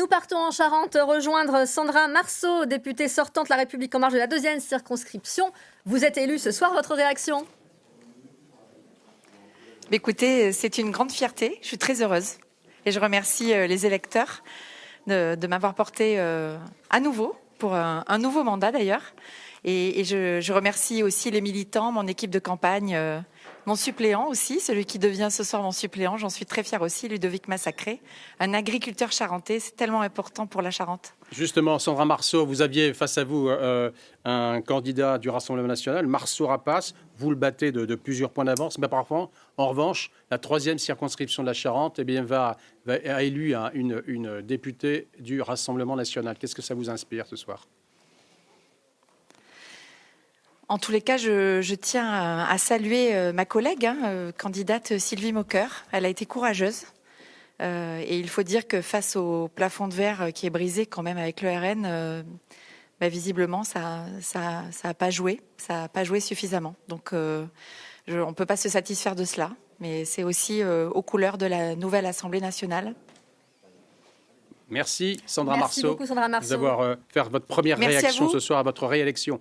Nous partons en Charente rejoindre Sandra Marceau, députée sortante La République En Marche de la 2e circonscription. Vous êtes élue ce soir, votre réaction? Écoutez, c'est une grande fierté, je suis très heureuse. Et je remercie les électeurs de m'avoir porté à nouveau, pour un nouveau mandat d'ailleurs. Et je remercie aussi les militants, mon équipe de campagne, mon suppléant aussi, celui qui devient ce soir mon suppléant. J'en suis très fière aussi, Ludovic Massacré, un agriculteur charentais. C'est tellement important pour la Charente. Justement, Sandra Marceau, vous aviez face à vous un candidat du Rassemblement national, Marceau Rapace. Vous le battez de plusieurs points d'avance. Mais parfois, en revanche, la 3e circonscription de la Charente a élu une députée du Rassemblement national. Qu'est-ce que ça vous inspire ce soir? En tous les cas, je tiens à saluer ma collègue, candidate Sylvie Moqueur. Elle a été courageuse. Et il faut dire que face au plafond de verre qui est brisé quand même avec le RN, visiblement, ça n'a pas joué. Ça n'a pas joué suffisamment. Donc, on ne peut pas se satisfaire de cela. Mais c'est aussi aux couleurs de la nouvelle Assemblée nationale. Merci Sandra Merci Marceau beaucoup, Sandra Marceau, d'avoir fait votre première réaction ce soir à votre réélection.